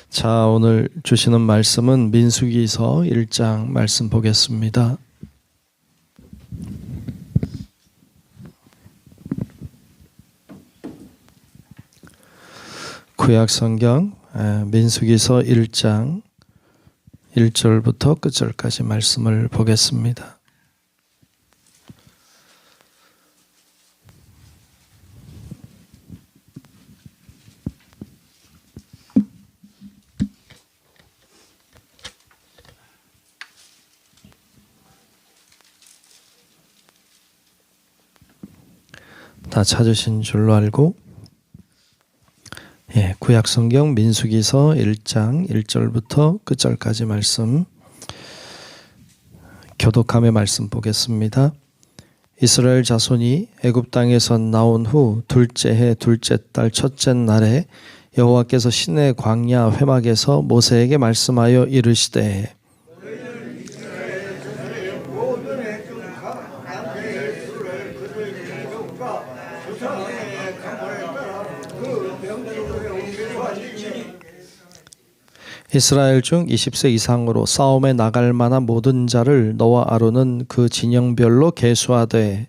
자, 오늘 주시는 말씀은 민수기서 1장 말씀 보겠습니다. 구약 성경 민수기서 1장 1절부터 끝절까지 말씀을 보겠습니다. 다 찾으신 줄로 알고 구약 성경 민수기서 1장 1절부터 끝절까지 말씀 교독함의 말씀 보겠습니다. 이스라엘 자손이 애굽 땅에서 나온 후 둘째 해 둘째 달 첫째 날에 여호와께서 시내 광야 회막에서 모세에게 말씀하여 이르시되 이스라엘 중 20세 이상으로 싸움에 나갈 만한 모든 자를 너와 아론은 그 진영별로 계수하되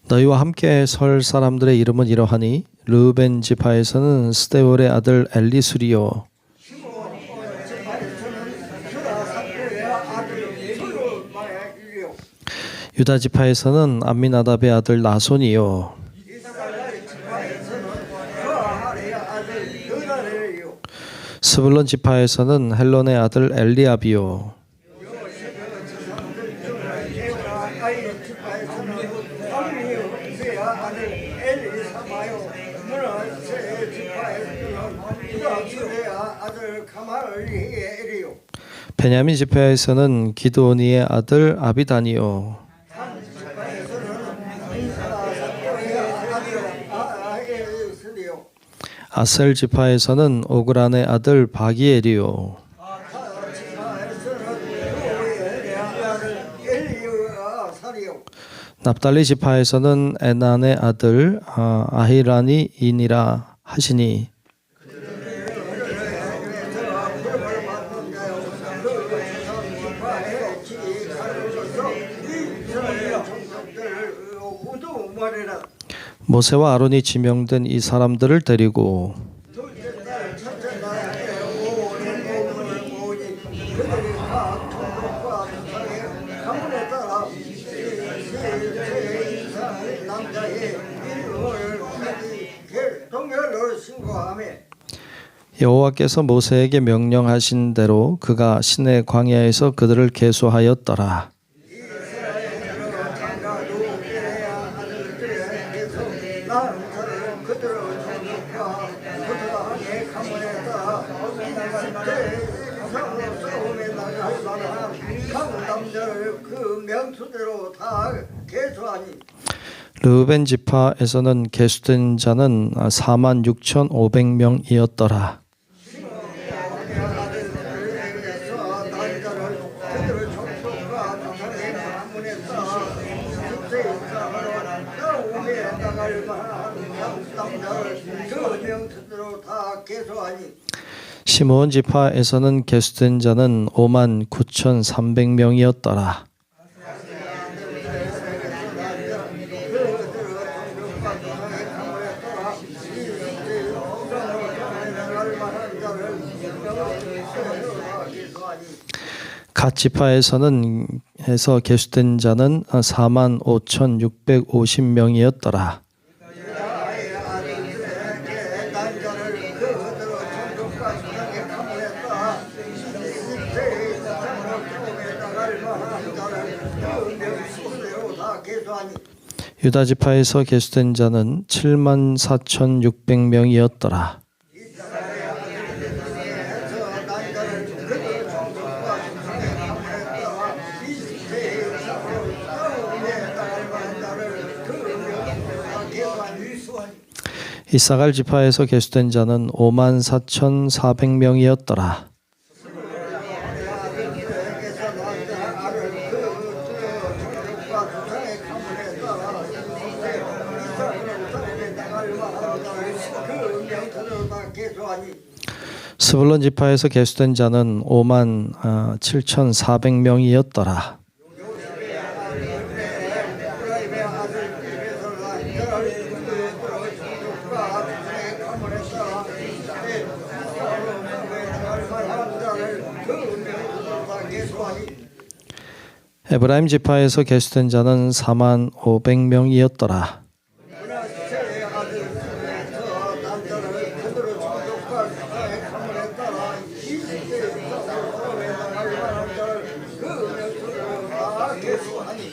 너희와 함께 설 사람들의 이름은 이러하니 르우벤 지파에서는 스데월의 아들 엘리수리요 유다 지파에서는 암미나답의 아들 나손이요 스불론 지파에서는 헬론의 아들 엘리압이요 베냐민 지파에서는 기드오니의 아들 아비단이요 아셀 지파에서는 오그란의 아들 바기엘이요 납달리 지파에서는 에난의 아들 아히라니이니라 하시니 모세와 아론이 지명된 이 사람들을 데리고 여호와께서 모세에게 명령하신 대로 그가 시내 광야에서 그들을 계수하였더라. 르우벤 지파에서는 계수된 자는 46,500명이었더라. 시므온 지파에서는 계수된 자는 59,300명이었더라. 갓 지파에서는 해서 계수된 자는 45,650명이었더라. 유다 지파에서 계수된 자는 74,600명이었더라. 이사갈 지파에서 계수된 자는 54,400명이었더라. 개수하니 스불론 지파에서 계수된 자는 5만 7,400명이었더라. 요셉의 아들 에프라임의 아들 베설과 이스라엘 그의 종족과 그의 가문에 따라 이스라엘 사울의 날만한 자를 그 명수가 개수하니 에브라임 지파에서 계수된 자는 4만 500명이었더라. 문하세의 아들 중에서 남자를 그들의 종족과 그의 가문에 따라 이스라엘 사울의 날만한 자를 그 명수가 개수하니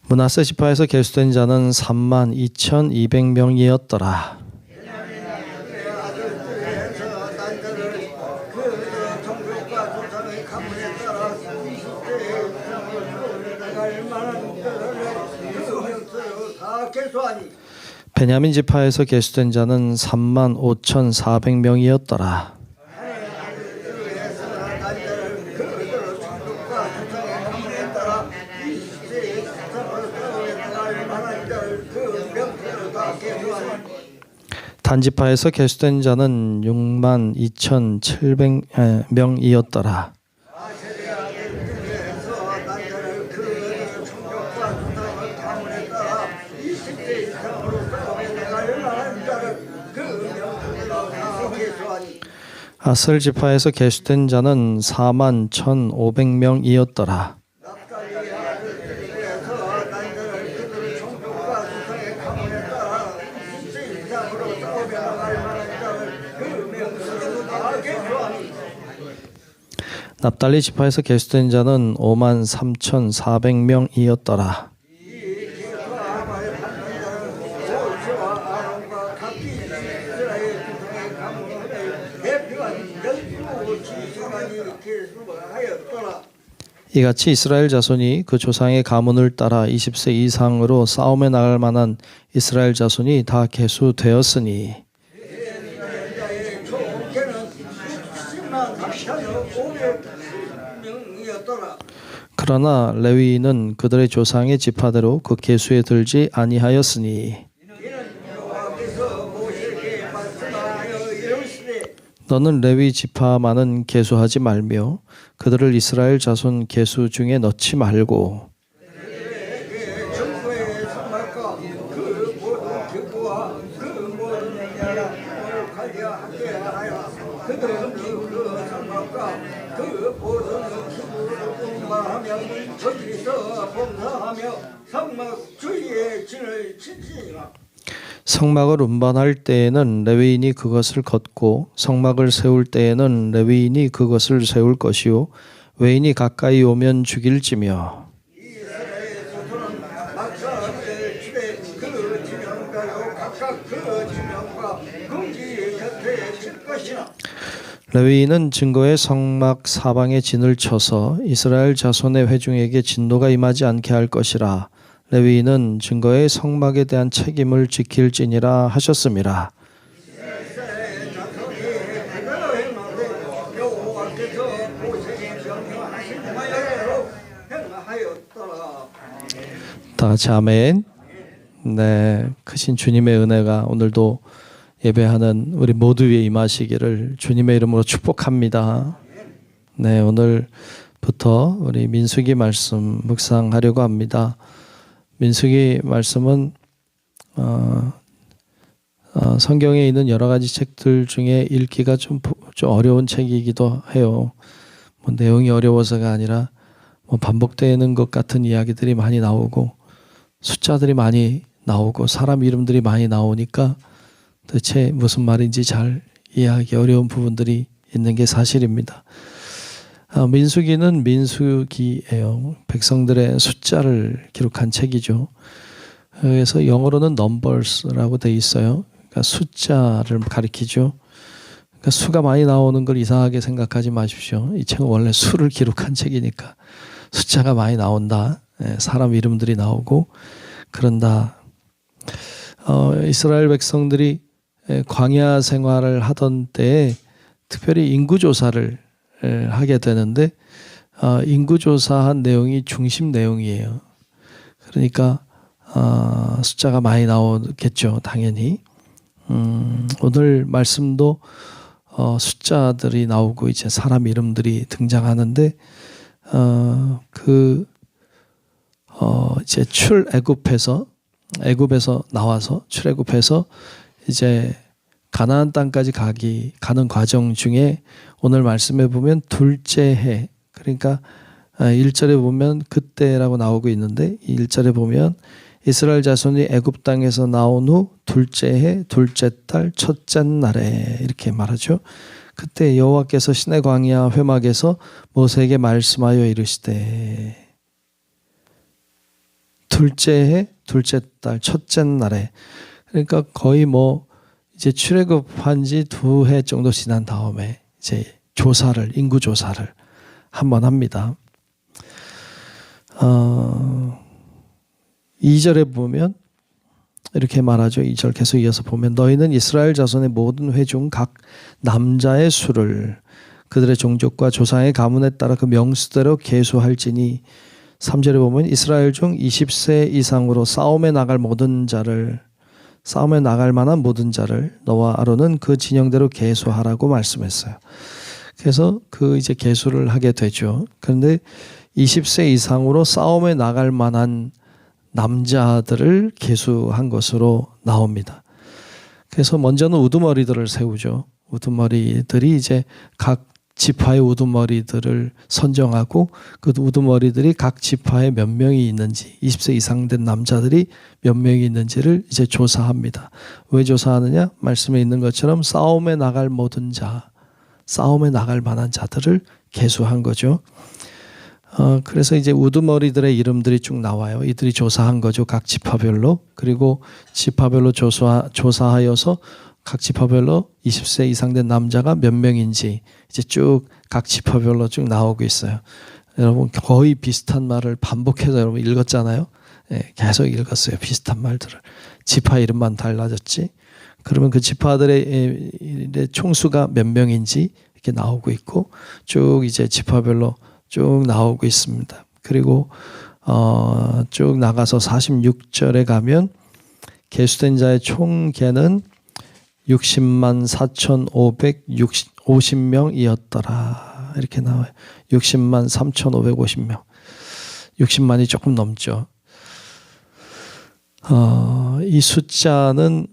므낫세 지파에서 계수된 자는 3만 2,200명이었더라. 그의 아들들에서 난자를 그 종족과 조상의 가문에 따라 이스라엘 사울의 날만한 자를 그 명수를 다 개수하니 베냐민 지파에서 계수된 자는 3만 5,400명이었더라. 단 지파에서 계수된 자는 6만 2,700명이었더라. 아셀 지파에서 계수된 자는 4만 1,500명이었더라. 납달리 지파에서 계수된 자는 5만 3,400명이었더라. 이같이 이스라엘 자손이 그 조상의 가문을 따라 20세 이상으로 싸움에 나갈 만한 이스라엘 자손이 다 계수되었으니 그러나 레위인은 그들의 조상의 지파대로 그 계수에 들지 아니하였으니 너는 레위 지파만은 계수하지 말며 그들을 이스라엘 자손 계수 중에 넣지 말고 성막을 운반할 때에는 레위인이 그것을 걷고 성막을 세울 때에는 레위인이 그것을 세울 것이요 외인이 가까이 오면 죽일지며 레위인은 증거의 성막 사방에 진을 쳐서 이스라엘 자손의 회중에게 진노가 임하지 않게 할 것이라. 레위인은 증거의 성막에 대한 책임을 지킬지니라 하셨음이라. 다 같이 아멘. 네, 크신 주님의 은혜가 오늘도 예배하는 우리 모두 위에 임하시기를 주님의 이름으로 축복합니다. 네, 오늘부터 우리 민수기 말씀 묵상하려고 합니다. 민수기 말씀은 성경에 있는 여러 가지 책들 중에 읽기가 좀 어려운 책이기도 해요. 뭐 내용이 어려워서가 아니라 뭐 반복되는 것 같은 이야기들이 많이 나오고 숫자들이 많이 나오고 사람 이름들이 많이 나오니까 대체 무슨 말인지 잘 이해하기 어려운 부분들이 있는 게 사실입니다. 민수기는 민수기예요. 백성들의 숫자를 기록한 책이죠. 그래서 영어로는 numbers라고 돼 있어요. 그러니까 숫자를 가리키죠. 그러니까 수가 많이 나오는 걸 이상하게 생각하지 마십시오. 이 책은 원래 수를 기록한 책이니까 숫자가 많이 나온다. 사람 이름들이 나오고 그런다. 이스라엘 백성들이 광야 생활을 하던 때에 특별히 인구조사를 하게 되는데 인구조사한 내용이 중심 내용이에요. 그러니까 숫자가 많이 나오겠죠. 당연히. 오늘 말씀도 숫자들이 나오고 이제 사람 이름들이 등장하는데 이제 애굽에서 나와서 출애굽해서 이제 가나안 땅까지 가는 과정 중에 오늘 말씀에 보면 둘째 해, 그러니까 1절에 보면 그때라고 나오고 있는데 1절에 보면 이스라엘 자손이 애굽 땅에서 나온 후 둘째 해 둘째 달 첫째 날에 이렇게 말하죠. 그때 여호와께서 시내 광야 회막에서 모세에게 말씀하여 이르시되 둘째 해 둘째 달 첫째 날에, 그러니까 거의 뭐 이제 출애굽한 지 2해 정도 지난 다음에 이제 인구 조사를 한번 합니다. 2절에 보면 이렇게 말하죠. 2절 계속 이어서 보면 너희는 이스라엘 자손의 모든 회중 각 남자의 수를 그들의 종족과 조상의 가문에 따라 그 명수대로 계수할지니 3절에 보면 이스라엘 중 20세 이상으로 싸움에 나갈 만한 모든 자를 너와 아론은 그 진영대로 계수하라고 말씀했어요. 그래서 이제 계수를 하게 되죠. 그런데 20세 이상으로 싸움에 나갈 만한 남자들을 계수한 것으로 나옵니다. 그래서 먼저는 우두머리들을 세우죠. 우두머리들이 이제 각 지파의 우두머리들을 선정하고 그 우두머리들이 각 지파에 몇 명이 있는지, 20세 이상 된 남자들이 몇 명이 있는지를 이제 조사합니다. 왜 조사하느냐? 말씀에 있는 것처럼 싸움에 나갈 모든 자, 싸움에 나갈 만한 자들을 계수한 거죠. 그래서 이제 우두머리들의 이름들이 쭉 나와요. 이들이 조사한 거죠. 각 지파별로. 그리고 지파별로 조사하여서 각 지파별로 20세 이상 된 남자가 몇 명인지 이제 쭉 각 지파별로 쭉 나오고 있어요. 여러분 거의 비슷한 말을 반복해서 여러분 읽었잖아요. 계속 읽었어요. 비슷한 말들을. 지파 이름만 달라졌지. 그러면 그 지파들의 총수가 몇 명인지 이렇게 나오고 있고 쭉 이제 지파별로 쭉 나오고 있습니다. 그리고 쭉 나가서 46절에 가면 계수된 자의 총계는 60만 4,550명이었더라. 이렇게 나와요. 60만 3,550명. 60만이 조금 넘죠. 이 숫자는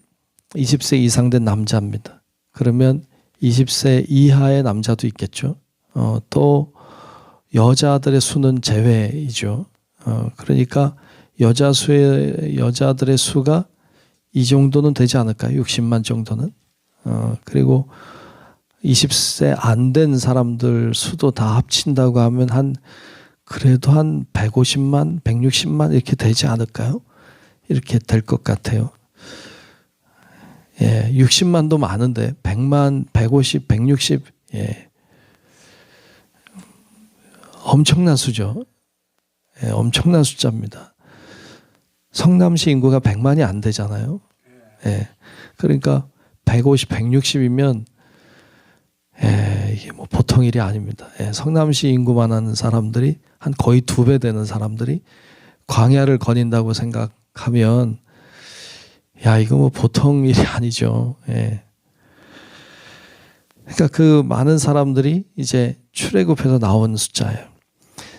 20세 이상 된 남자입니다. 그러면 20세 이하의 남자도 있겠죠. 또 여자들의 수는 제외이죠. 그러니까 여자들의 수가 이 정도는 되지 않을까요? 60만 정도는. 그리고 20세 안 된 사람들 수도 다 합친다고 하면 그래도 한 150만, 160만 이렇게 되지 않을까요? 이렇게 될 것 같아요. 60만도 많은데 100만, 150, 160 엄청난 수죠. 엄청난 숫자입니다. 성남시 인구가 100만이 안 되잖아요. 그러니까 150, 160이면 이게 뭐 보통 일이 아닙니다. 성남시 인구만 하는 사람들이 한 거의 2배 되는 사람들이 광야를 거닌다고 생각하면 이거 뭐 보통 일이 아니죠. 그러니까 그 많은 사람들이 이제 출애굽해서 나온 숫자예요.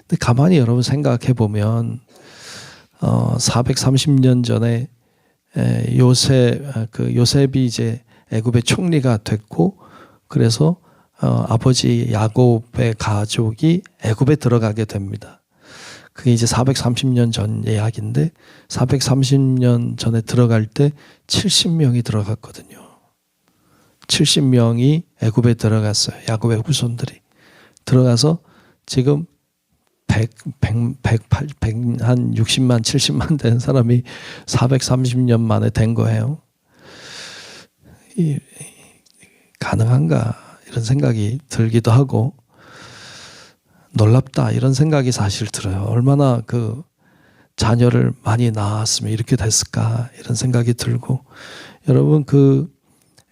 근데 가만히 여러분 생각해 보면 430년 전에 요셉이 이제 애굽의 총리가 됐고 그래서 아버지 야곱의 가족이 애굽에 들어가게 됩니다. 그게 이제 430년 전 이야기인데 430년 전에 들어갈 때 70명이 들어갔거든요. 70명이 애굽에 들어갔어요. 야곱의 후손들이 들어가서 지금 160만, 70만 된 사람이 430년 만에 된 거예요. 가능한가 이런 생각이 들기도 하고 놀랍다 이런 생각이 사실 들어요. 얼마나 그 자녀를 많이 낳았으면 이렇게 됐을까 이런 생각이 들고 여러분 그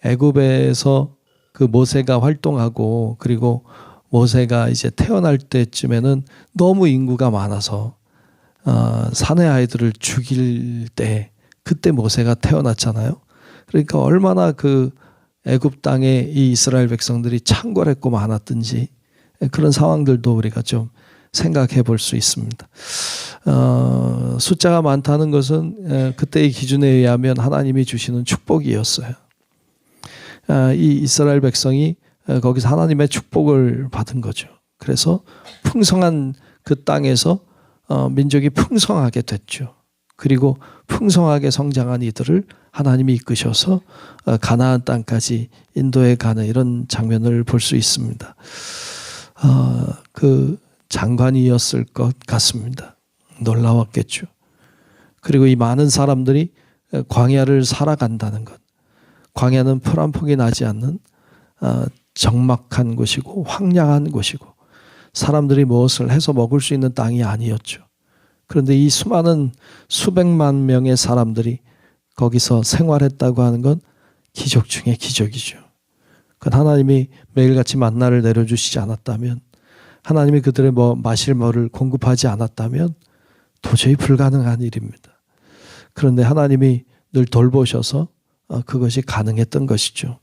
애굽에서 그 모세가 활동하고 그리고 모세가 이제 태어날 때쯤에는 너무 인구가 많아서 사내 아이들을 죽일 때 그때 모세가 태어났잖아요. 그러니까 얼마나 그 애굽 땅에 이 이스라엘 백성들이 창궐했고 많았든지 그런 상황들도 우리가 좀 생각해 볼 수 있습니다. 숫자가 많다는 것은 그때의 기준에 의하면 하나님이 주시는 축복이었어요. 이 이스라엘 백성이 거기서 하나님의 축복을 받은 거죠. 그래서 풍성한 그 땅에서 민족이 풍성하게 됐죠. 그리고 풍성하게 성장한 이들을 하나님이 이끄셔서 가나안 땅까지 인도해 가는 이런 장면을 볼 수 있습니다. 그 장관이었을 것 같습니다. 놀라웠겠죠. 그리고 이 많은 사람들이 광야를 살아간다는 것. 광야는 풀 한 폭이 나지 않는 적막한 곳이고 황량한 곳이고 사람들이 무엇을 해서 먹을 수 있는 땅이 아니었죠. 그런데 이 수많은 수백만 명의 사람들이 거기서 생활했다고 하는 건 기적 중에 기적이죠. 그건 하나님이 매일같이 만나를 내려주시지 않았다면, 하나님이 그들의 마실 물을 공급하지 않았다면 도저히 불가능한 일입니다. 그런데 하나님이 늘 돌보셔서 그것이 가능했던 것이죠.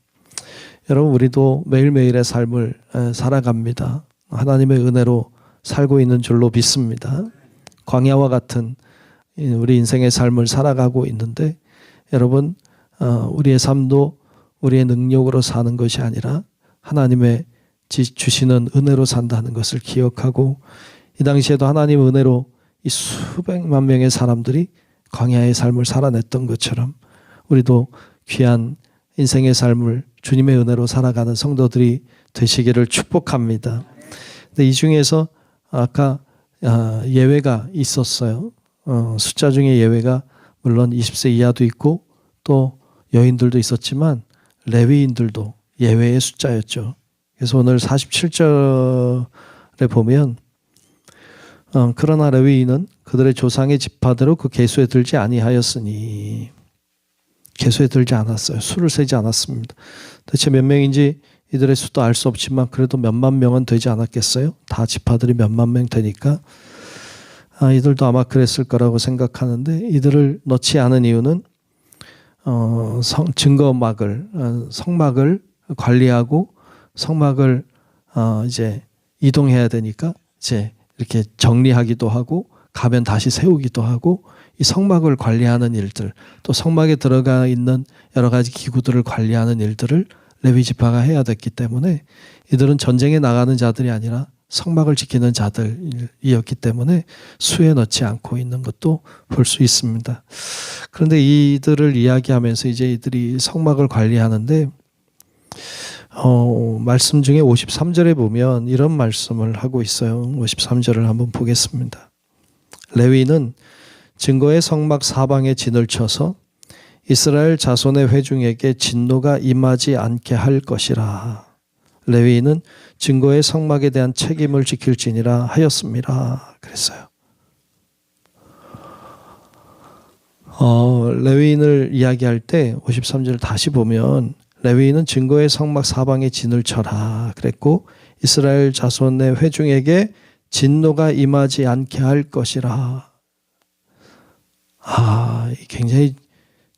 여러분, 우리도 매일매일의 삶을 살아갑니다. 하나님의 은혜로 살고 있는 줄로 믿습니다. 광야와 같은 우리 인생의 삶을 살아가고 있는데, 여러분, 우리의 삶도 우리의 능력으로 사는 것이 아니라 하나님의 주시는 은혜로 산다는 것을 기억하고, 이 당시에도 하나님의 은혜로 이 수백만 명의 사람들이 광야의 삶을 살아냈던 것처럼 우리도 귀한 인생의 삶을 주님의 은혜로 살아가는 성도들이 되시기를 축복합니다. 근데 이 중에서 아까 예외가 있었어요. 숫자 중에 예외가 물론 20세 이하도 있고 또 여인들도 있었지만 레위인들도 예외의 숫자였죠. 그래서 오늘 47절에 보면 그러나 레위인은 그들의 조상의 지파대로 그 계수에 들지 아니하였으니, 계수에 들지 않았어요. 수를 세지 않았습니다. 대체 몇 명인지 이들의 수도 알 수 없지만 그래도 몇만 명은 되지 않았겠어요? 다 지파들이 몇만 명 되니까 이들도 아마 그랬을 거라고 생각하는데, 이들을 넣지 않은 이유는 성막을 관리하고 성막을 이제 이동해야 되니까 이제 이렇게 정리하기도 하고 가면 다시 세우기도 하고, 이 성막을 관리하는 일들, 또 성막에 들어가 있는 여러 가지 기구들을 관리하는 일들을 레위 지파가 해야 됐기 때문에 이들은 전쟁에 나가는 자들이 아니라 성막을 지키는 자들이었기 때문에 수에 넣지 않고 있는 것도 볼 수 있습니다. 그런데 이들을 이야기하면서 이제 이들이 성막을 관리하는데 말씀 중에 53절에 보면 이런 말씀을 하고 있어요. 53절을 한번 보겠습니다. 레위는 증거의 성막 사방에 진을 쳐서 이스라엘 자손의 회중에게 진노가 임하지 않게 할 것이라. 레위인은 증거의 성막에 대한 책임을 지킬지니라 하였습니다. 그랬어요. 레위인을 이야기할 때 53절을 다시 보면 레위인은 증거의 성막 사방에 진을 쳐라 그랬고, 이스라엘 자손의 회중에게 진노가 임하지 않게 할 것이라. 굉장히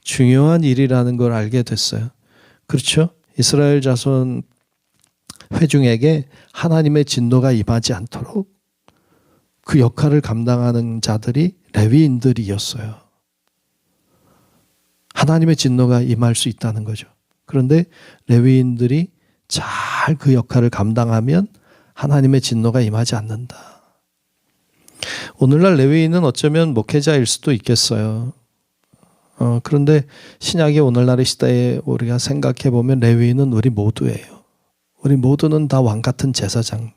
중요한 일이라는 걸 알게 됐어요. 그렇죠? 이스라엘 자손 회중에게 하나님의 진노가 임하지 않도록 그 역할을 감당하는 자들이 레위인들이었어요. 하나님의 진노가 임할 수 있다는 거죠. 그런데 레위인들이 잘 그 역할을 감당하면 하나님의 진노가 임하지 않는다. 오늘날 레위인은 어쩌면 목회자일 수도 있겠어요. 그런데 신약의 오늘날의 시대에 우리가 생각해 보면 레위인은 우리 모두예요. 우리 모두는 다 왕같은 제사장,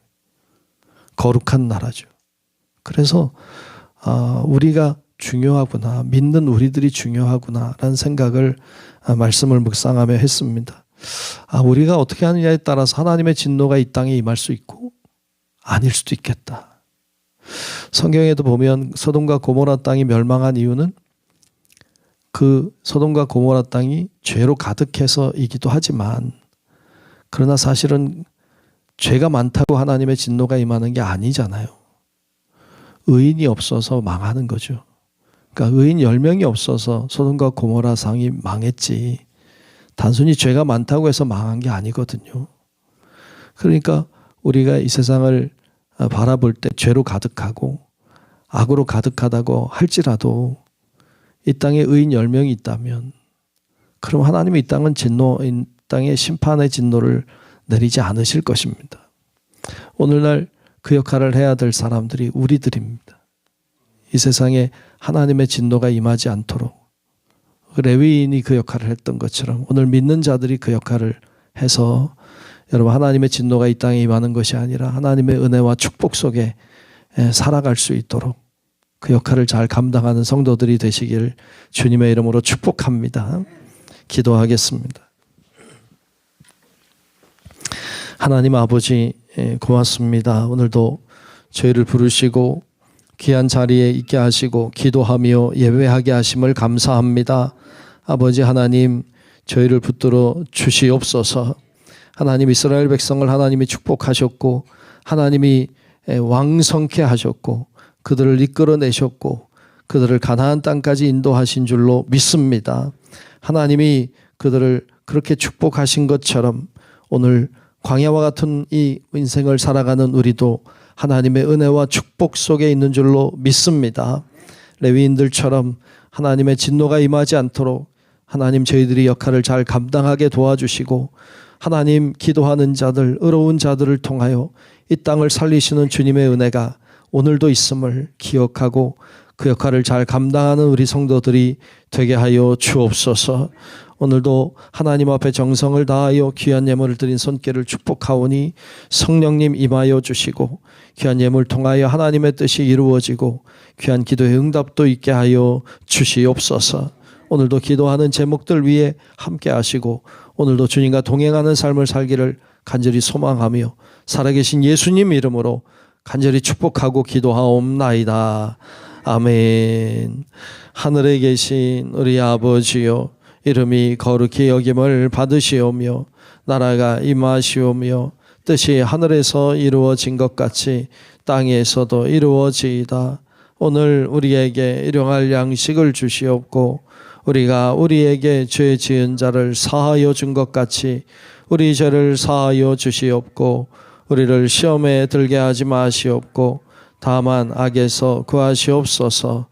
거룩한 나라죠. 그래서 우리가 중요하구나, 믿는 우리들이 중요하구나라는 생각을 말씀을 묵상하며 했습니다. 우리가 어떻게 하느냐에 따라서 하나님의 진노가 이 땅에 임할 수 있고 아닐 수도 있겠다. 성경에도 보면 소돔과 고모라 땅이 멸망한 이유는 그 소돔과 고모라 땅이 죄로 가득해서이기도 하지만, 그러나 사실은 죄가 많다고 하나님의 진노가 임하는 게 아니잖아요. 의인이 없어서 망하는 거죠. 그러니까 의인 10명이 없어서 소돔과 고모라 상이 망했지, 단순히 죄가 많다고 해서 망한 게 아니거든요. 그러니까 우리가 이 세상을 바라볼 때 죄로 가득하고 악으로 가득하다고 할지라도 이 땅에 의인 10명이 있다면 그럼 하나님이 이 땅에 심판의 진노를 내리지 않으실 것입니다. 오늘날 그 역할을 해야 될 사람들이 우리들입니다. 이 세상에 하나님의 진노가 임하지 않도록 레위인이 그 역할을 했던 것처럼 오늘 믿는 자들이 그 역할을 해서 여러분 하나님의 진노가 이 땅에 임하는 것이 아니라 하나님의 은혜와 축복 속에 살아갈 수 있도록 그 역할을 잘 감당하는 성도들이 되시길 주님의 이름으로 축복합니다. 기도하겠습니다. 하나님 아버지 고맙습니다. 오늘도 저희를 부르시고 귀한 자리에 있게 하시고 기도하며 예배하게 하심을 감사합니다. 아버지 하나님 저희를 붙들어 주시옵소서. 하나님 이스라엘 백성을 하나님이 축복하셨고 하나님이 왕성케 하셨고 그들을 이끌어내셨고 그들을 가나안 땅까지 인도하신 줄로 믿습니다. 하나님이 그들을 그렇게 축복하신 것처럼 오늘 광야와 같은 이 인생을 살아가는 우리도 하나님의 은혜와 축복 속에 있는 줄로 믿습니다. 레위인들처럼 하나님의 진노가 임하지 않도록 하나님 저희들이 역할을 잘 감당하게 도와주시고 하나님 기도하는 자들, 의로운 자들을 통하여 이 땅을 살리시는 주님의 은혜가 오늘도 있음을 기억하고 그 역할을 잘 감당하는 우리 성도들이 되게 하여 주옵소서. 오늘도 하나님 앞에 정성을 다하여 귀한 예물을 드린 손길을 축복하오니 성령님 임하여 주시고 귀한 예물 통하여 하나님의 뜻이 이루어지고 귀한 기도의 응답도 있게 하여 주시옵소서. 오늘도 기도하는 제목들 위에 함께 하시고 오늘도 주님과 동행하는 삶을 살기를 간절히 소망하며 살아계신 예수님 이름으로 간절히 축복하고 기도하옵나이다. 아멘. 하늘에 계신 우리 아버지여 이름이 거룩히 여김을 받으시오며 나라가 임하시오며 뜻이 하늘에서 이루어진 것 같이 땅에서도 이루어지이다. 오늘 우리에게 일용할 양식을 주시옵고 우리가 우리에게 죄 지은 자를 사하여 준 것 같이 우리 죄를 사하여 주시옵고 우리를 시험에 들게 하지 마시옵고 다만 악에서 구하시옵소서.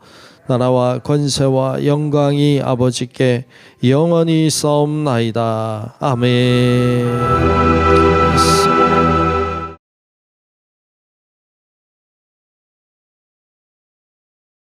나라와 권세와 영광이 아버지께 영원히 있사옵나이다. 아멘.